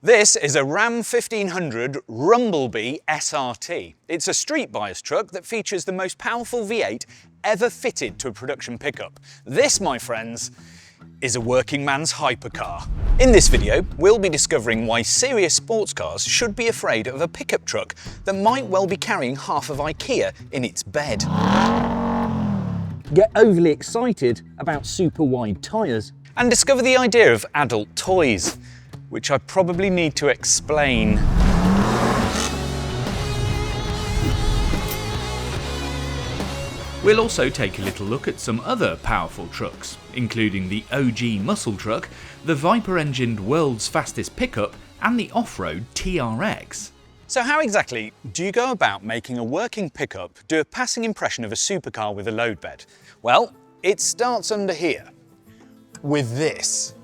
This is a Ram 1500 Rumble Bee SRT. It's a street bias truck that features the most powerful V8 ever fitted to a production pickup. This, my friends, is a working man's hypercar. In this video, we'll be discovering why serious sports cars should be afraid of a pickup truck that might well be carrying half of IKEA in its bed. Get overly excited about super wide tyres. And discover the idea of adult toys, which I probably need to explain. We'll also take a little look at some other powerful trucks, including the OG muscle truck, the Viper-engined world's fastest pickup, and the off-road TRX. So how exactly do you go about making a working pickup do a passing impression of a supercar with a load bed? Well, it starts under here, with this.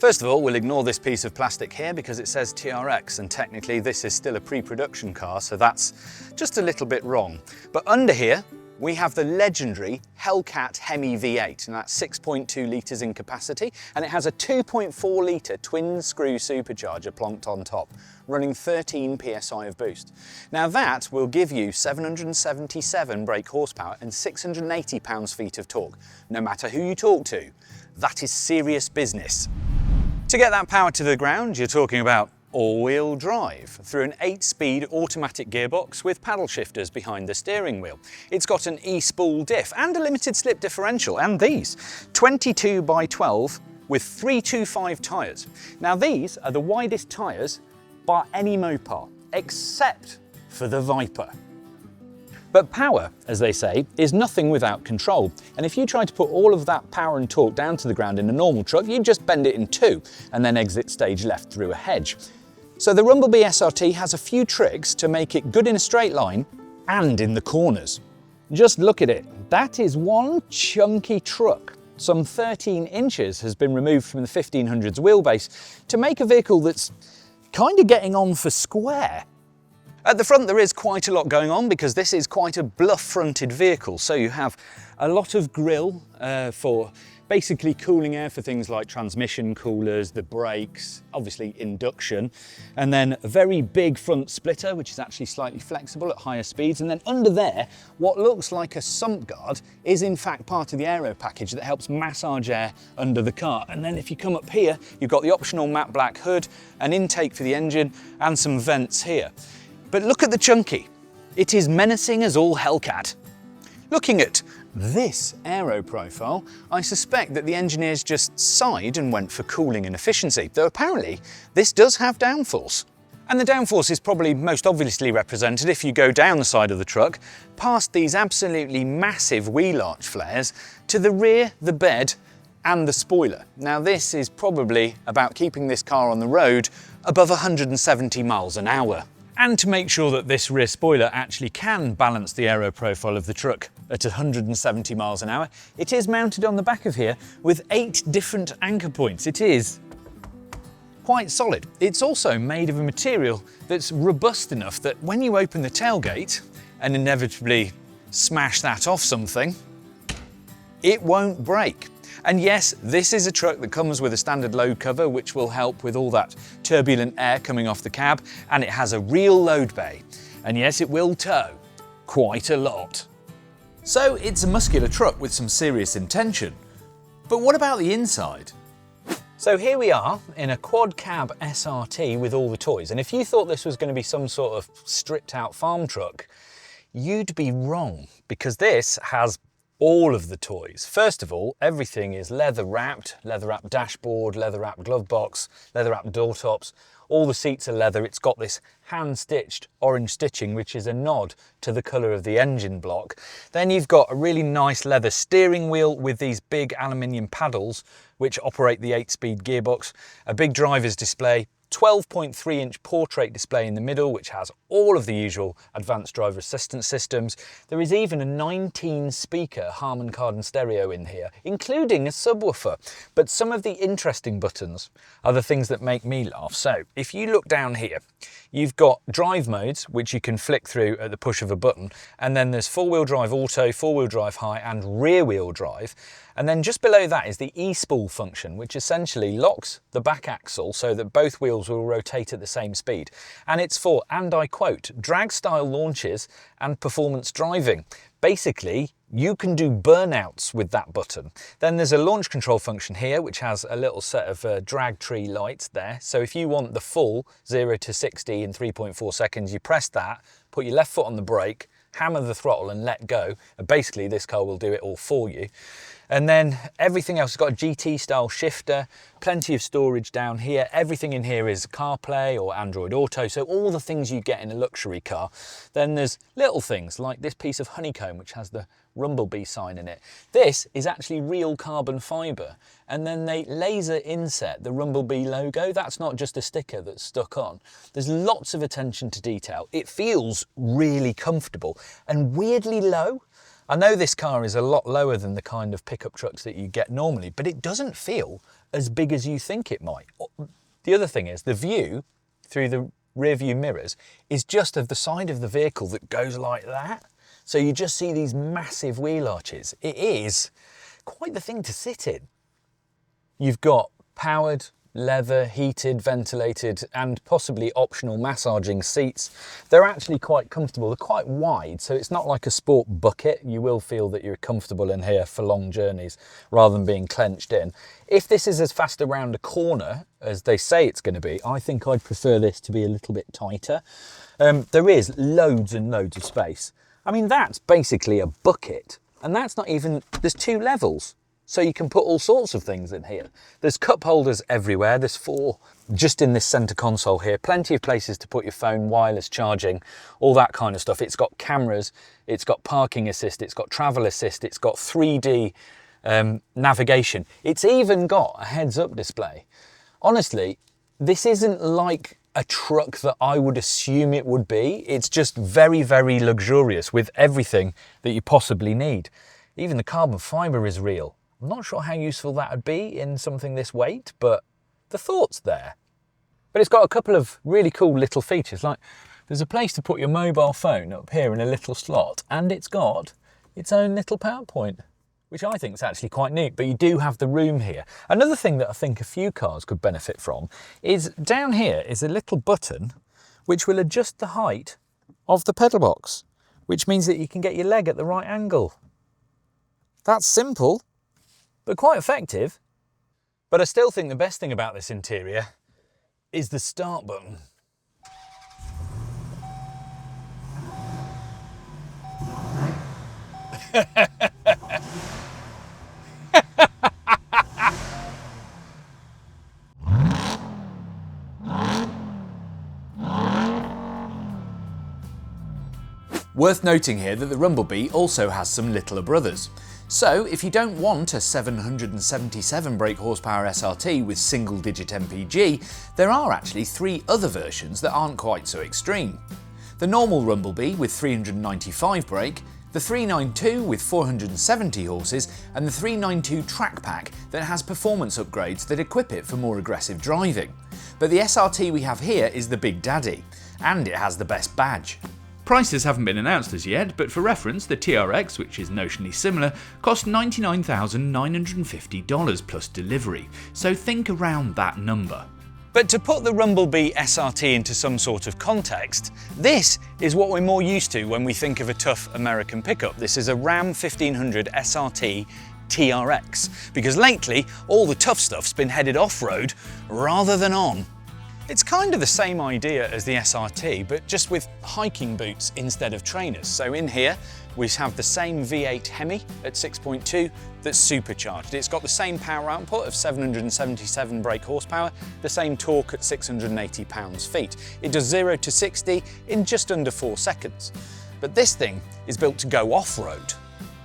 First of all, we'll ignore this piece of plastic here because it says TRX, and technically this is still a pre-production car, so that's just a little bit wrong. But under here, we have the legendary Hellcat HEMI V8, and that's 6.2 litres in capacity, and it has a 2.4 litre twin screw supercharger plonked on top, running 13 PSI of boost. Now that will give you 777 brake horsepower and 680 pounds-feet of torque. No matter who you talk to, that is serious business. To get that power to the ground, you're talking about all-wheel drive through an 8-speed automatic gearbox with paddle shifters behind the steering wheel. It's got an e-spool diff and a limited slip differential, and these 22 by 12 with 325 tyres. Now these are the widest tyres by any Mopar, except for the Viper. But power, as they say, is nothing without control. And if you try to put all of that power and torque down to the ground in a normal truck, you'd just bend it in two and then exit stage left through a hedge. So the Rumble Bee SRT has a few tricks to make it good in a straight line and in the corners. Just look at it. That is one chunky truck. Some 13 inches has been removed from the 1500's wheelbase to make a vehicle that's kind of getting on for square. At the front there is quite a lot going on because this is quite a bluff-fronted vehicle, so you have a lot of grille for basically cooling air for things like transmission coolers, the brakes, obviously induction, and then a very big front splitter which is actually slightly flexible at higher speeds, and then under there what looks like a sump guard is in fact part of the aero package that helps massage air under the car. And then if you come up here, you've got the optional matte black hood, an intake for the engine, and some vents here. But look at the chunky. It is menacing as all Hellcat. Looking at this aero profile, I suspect that the engineers just sighed and went for cooling and efficiency, though apparently this does have downforce. And the downforce is probably most obviously represented if you go down the side of the truck, past these absolutely massive wheel arch flares, to the rear, the bed, and the spoiler. Now this is probably about keeping this car on the road above 170 miles an hour. And to make sure that this rear spoiler actually can balance the aero profile of the truck at 170 miles an hour, it is mounted on the back of here with 8 different anchor points. It is quite solid. It's also made of a material that's robust enough that when you open the tailgate and inevitably smash that off something, it won't break. And yes, this is a truck that comes with a standard load cover which will help with all that turbulent air coming off the cab, and it has a real load bay. And yes, it will tow quite a lot. So it's a muscular truck with some serious intention. But what about the inside? So here we are in a quad cab SRT with all the toys, and if you thought this was going to be some sort of stripped out farm truck, you'd be wrong, because this has all of the toys. First of all, everything is leather wrapped dashboard, leather wrapped glove box, leather wrapped door tops. All the seats are leather. It's got this hand-stitched orange stitching, which is a nod to the colour of the engine block. Then you've got a really nice leather steering wheel with these big aluminium paddles, which operate the 8-speed gearbox, a big driver's display, 12.3-inch portrait display in the middle, which has all of the usual advanced driver assistance systems. There is even a 19-speaker Harman Kardon stereo in here, including a subwoofer. But some of the interesting buttons are the things that make me laugh. So if you look down here, you've got drive modes, which you can flick through at the push of a button. And then there's four-wheel drive auto, four-wheel drive high, and rear-wheel drive. And then just below that is the e-spool function, which essentially locks the back axle so that both wheels will rotate at the same speed. And it's for, and I quote, drag-style launches and performance driving. Basically, you can do burnouts with that button. Then there's a launch control function here, which has a little set of drag tree lights there. So if you want the full 0 to 60 in 3.4 seconds, you press that, put your left foot on the brake, hammer the throttle and let go. And basically, this car will do it all for you. And then everything else has got a GT style shifter, plenty of storage down here. Everything in here is CarPlay or Android Auto, so all the things you get in a luxury car. Then there's little things like this piece of honeycomb, which has the Rumble Bee sign in it. This is actually real carbon fibre, and then they laser inset the Rumble Bee logo. That's not just a sticker that's stuck on. There's lots of attention to detail. It feels really comfortable and weirdly low. I know this car is a lot lower than the kind of pickup trucks that you get normally, but it doesn't feel as big as you think it might. The other thing is the view through the rear view mirrors is just of the side of the vehicle that goes like that. So you just see these massive wheel arches. It is quite the thing to sit in. You've got powered, leather, heated, ventilated, and possibly optional massaging seats. They're actually quite comfortable. They're quite wide, so it's not like a sport bucket. You will feel that you're comfortable in here for long journeys rather than being clenched in. If this is as fast around a corner as they say it's going to be, I think I'd prefer this to be a little bit tighter. There is loads and loads of space. I mean, that's basically a bucket, and that's not even, there's 2 levels. So you can put all sorts of things in here. There's cup holders everywhere. There's 4 just in this center console here. Plenty of places to put your phone, wireless charging, all that kind of stuff. It's got cameras, it's got parking assist, it's got travel assist, it's got 3D navigation. It's even got a heads-up display. Honestly, this isn't like a truck that I would assume it would be. It's just very, very luxurious with everything that you possibly need. Even the carbon fibre is real. I'm not sure how useful that would be in something this weight, but the thought's there. But it's got a couple of really cool little features, like there's a place to put your mobile phone up here in a little slot, and it's got its own little power point, which I think is actually quite neat, but you do have the room here. Another thing that I think a few cars could benefit from is down here is a little button which will adjust the height of the pedal box, which means that you can get your leg at the right angle. That's simple, but quite effective. But I still think the best thing about this interior is the start button. Worth noting here that the Rumble Bee also has some littler brothers. So if you don't want a 777 brake horsepower SRT with single digit MPG, there are actually 3 other versions that aren't quite so extreme. The normal Rumble Bee with 395 brake, the 392 with 470 horses, and the 392 Track Pack that has performance upgrades that equip it for more aggressive driving. But the SRT we have here is the Big Daddy, and it has the best badge. Prices haven't been announced as yet, but for reference, the TRX, which is notionally similar, cost $99,950 plus delivery, so think around that number. But to put the Rumble Bee SRT into some sort of context, this is what we're more used to when we think of a tough American pickup. This is a Ram 1500 SRT TRX, because lately all the tough stuff's been headed off-road rather than on. It's kind of the same idea as the SRT, but just with hiking boots instead of trainers. So in here, we have the same V8 HEMI at 6.2 that's supercharged. It's got the same power output of 777 brake horsepower, the same torque at 680 pounds-feet. It does 0 to 60 in just under 4 seconds. But this thing is built to go off-road.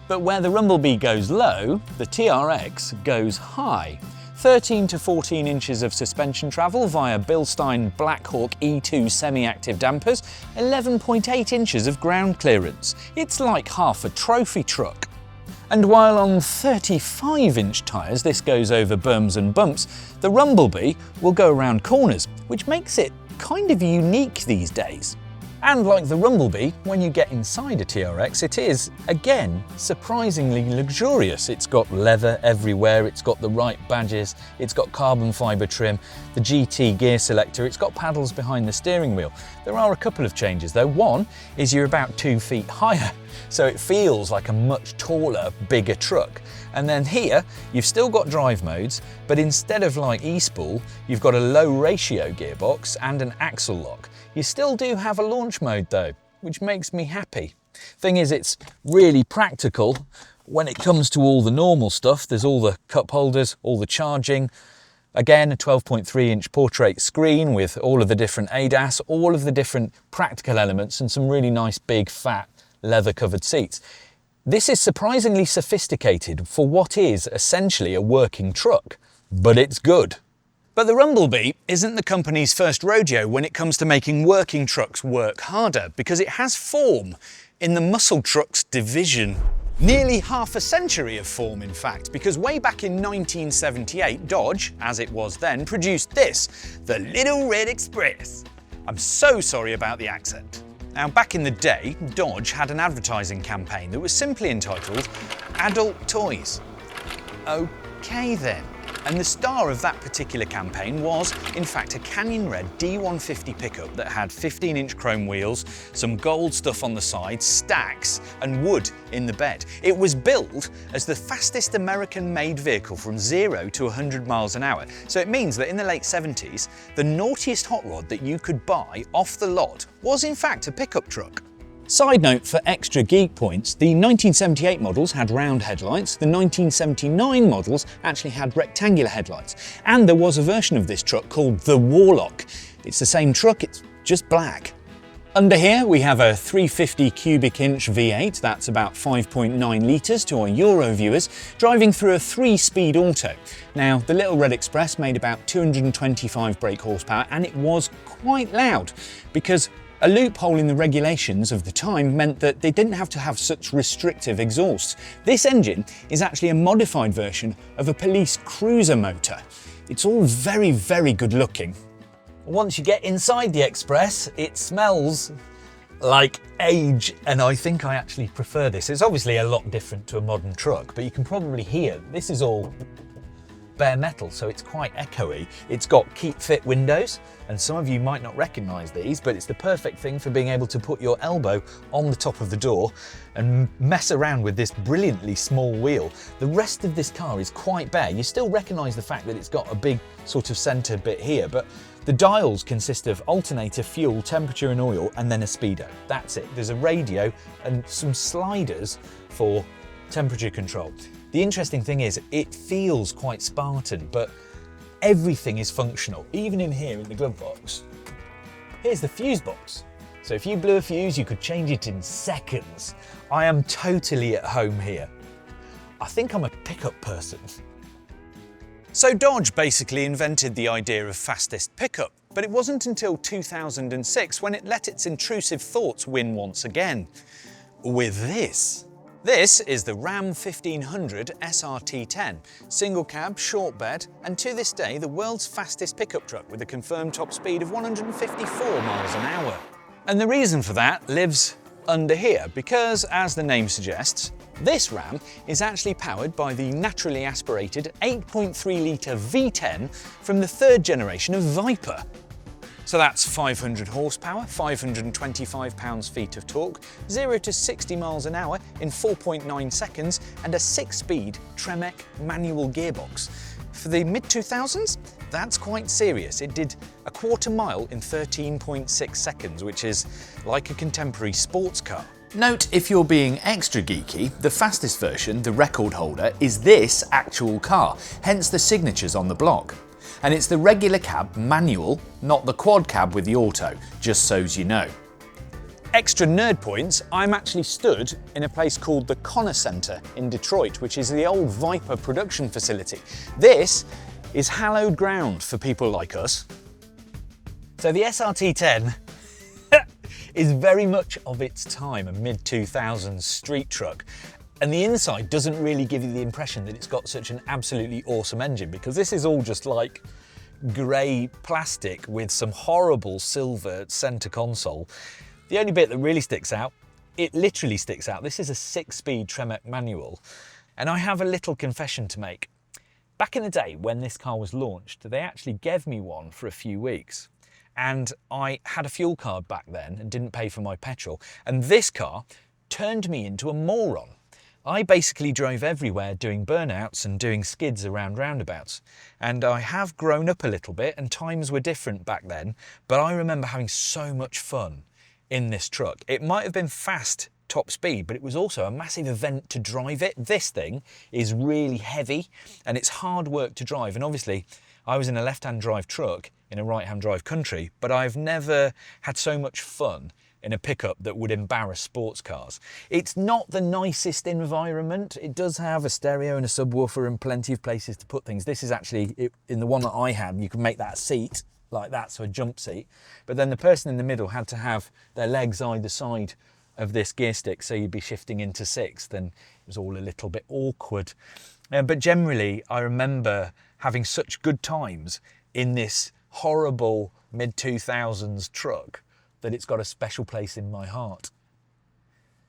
But where the Rumble Bee goes low, the TRX goes high. 13 to 14 inches of suspension travel via Bilstein Blackhawk E2 semi-active dampers, 11.8 inches of ground clearance. It's like half a trophy truck. And while on 35-inch tyres this goes over berms and bumps, the Rumble Bee will go around corners, which makes it kind of unique these days. And like the Rumble Bee, when you get inside a TRX, it is, again, surprisingly luxurious. It's got leather everywhere, it's got the right badges, it's got carbon fibre trim, the GT gear selector, it's got paddles behind the steering wheel. There are a couple of changes though. One is you're about 2 feet higher, so it feels like a much taller, bigger truck. And then here, you've still got drive modes, but instead of like E-Spool, you've got a low ratio gearbox and an axle lock. You still do have a launch mode though, which makes me happy. Thing is, it's really practical when it comes to all the normal stuff. There's all the cup holders, all the charging. Again, a 12.3-inch portrait screen with all of the different ADAS, all of the different practical elements, and some really nice big fat leather-covered seats. This is surprisingly sophisticated for what is essentially a working truck, but it's good. But the Rumble Bee isn't the company's first rodeo when it comes to making working trucks work harder, because it has form in the muscle trucks division. Nearly half a century of form, in fact, because way back in 1978, Dodge, as it was then, produced this, the Lil Red Express. I'm so sorry about the accent. Now, back in the day, Dodge had an advertising campaign that was simply entitled Adult Toys. Okay then. And the star of that particular campaign was, in fact, a Canyon Red D150 pickup that had 15-inch chrome wheels, some gold stuff on the side, stacks, and wood in the bed. It was billed as the fastest American-made vehicle from 0 to 100 miles an hour. So it means that in the late 70s, the naughtiest hot rod that you could buy off the lot was, in fact, a pickup truck. Side note for extra geek points, the 1978 models had round headlights, the 1979 models actually had rectangular headlights, and there was a version of this truck called the Warlock. It's the same truck, it's just black. Under here we have a 350 cubic inch V8, that's about 5.9 litres to our Euro viewers, driving through a 3-speed auto. Now, the Lil Red Express made about 225 brake horsepower, and it was quite loud, because a loophole in the regulations of the time meant that they didn't have to have such restrictive exhausts. This engine is actually a modified version of a police cruiser motor. It's all very, very good looking. Once you get inside the Express, it smells like age, and I think I actually prefer this. It's obviously a lot different to a modern truck, but you can probably hear this is all bare metal, so it's quite echoey. It's got keep fit windows, and some of you might not recognise these, but it's the perfect thing for being able to put your elbow on the top of the door and mess around with this brilliantly small wheel. The rest of this car is quite bare. You still recognise the fact that it's got a big sort of centre bit here, but the dials consist of alternator, fuel, temperature and oil, and then a speedo. That's it. There's a radio and some sliders for temperature control. The interesting thing is, it feels quite Spartan, but everything is functional. Even in here in the glove box, here's the fuse box. So if you blew a fuse, you could change it in seconds. I am totally at home here. I think I'm a pickup person. So Dodge basically invented the idea of fastest pickup, but it wasn't until 2006 when it let its intrusive thoughts win once again. With this. This is the Ram 1500 SRT 10, single cab, short bed, and to this day the world's fastest pickup truck with a confirmed top speed of 154 miles an hour. And the reason for that lives under here, because as the name suggests, this Ram is actually powered by the naturally aspirated 8.3 litre V10 from the third generation of Viper. So that's 500 horsepower, 525 pounds-feet of torque, 0 to 60 miles an hour in 4.9 seconds, and a 6-speed Tremec manual gearbox. For the mid-2000s, that's quite serious. It did a quarter mile in 13.6 seconds, which is like a contemporary sports car. Note, if you're being extra geeky, the fastest version, the record holder, is this actual car, hence the signatures on the block. And it's the regular cab manual, not the quad cab with the auto, just so's you know. Extra nerd points, I'm actually stood in a place called the Connor Center in Detroit, which is the old Viper production facility. This is hallowed ground for people like us. So the SRT10 is very much of its time a mid-2000s street truck. And the inside doesn't really give you the impression that it's got such an absolutely awesome engine, because this is all just like grey plastic with some horrible silver centre console. The only bit that really sticks out, it literally sticks out, this is a 6-speed Tremec manual. And I have a little confession to make. Back in the day when this car was launched, they actually gave me one for a few weeks. And I had a fuel card back then and didn't pay for my petrol. And this car turned me into a moron. I basically drove everywhere doing burnouts and doing skids around roundabouts. And I have grown up a little bit, and times were different back then, but I remember having so much fun in this truck. It might have been fast top speed, but it was also a massive event to drive it. This thing is really heavy and it's hard work to drive. And obviously I was in a left-hand drive truck in a right-hand drive country, but I've never had so much fun in a pickup that would embarrass sports cars. It's not the nicest environment. It does have a stereo and a subwoofer and plenty of places to put things. This is actually, in the one that I had, you can make that a seat like that, so a jump seat. But then the person in the middle had to have their legs either side of this gear stick, so you'd be shifting into sixth, and it was all a little bit awkward. But generally, I remember having such good times in this horrible mid-2000s truck that it's got a special place in my heart.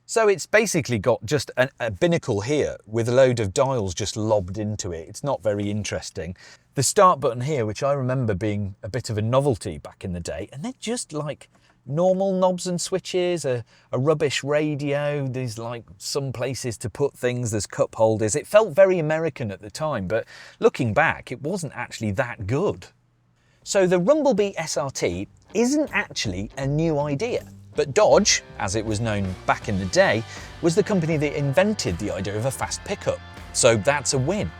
So it's basically got just a binnacle here with a load of dials just lobbed into it. It's not very interesting. The start button here, which I remember being a bit of a novelty back in the day, and they're just like normal knobs and switches, a rubbish radio, there's like some places to put things, there's cup holders. It felt very American at the time, but looking back, it wasn't actually that good. So the Rumble Bee SRT isn't actually a new idea, but Dodge, as it was known back in the day, was the company that invented the idea of a fast pickup. So that's a win.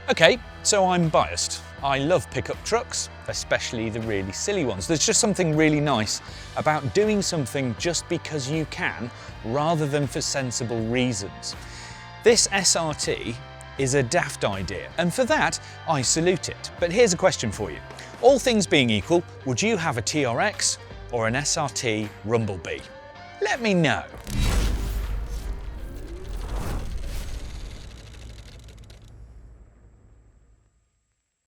Okay, so I'm biased. I love pickup trucks, especially the really silly ones. There's just something really nice about doing something just because you can, rather than for sensible reasons. This SRT is a daft idea, and for that, I salute it. But here's a question for you. All things being equal, would you have a TRX or an SRT Rumble Bee? Let me know.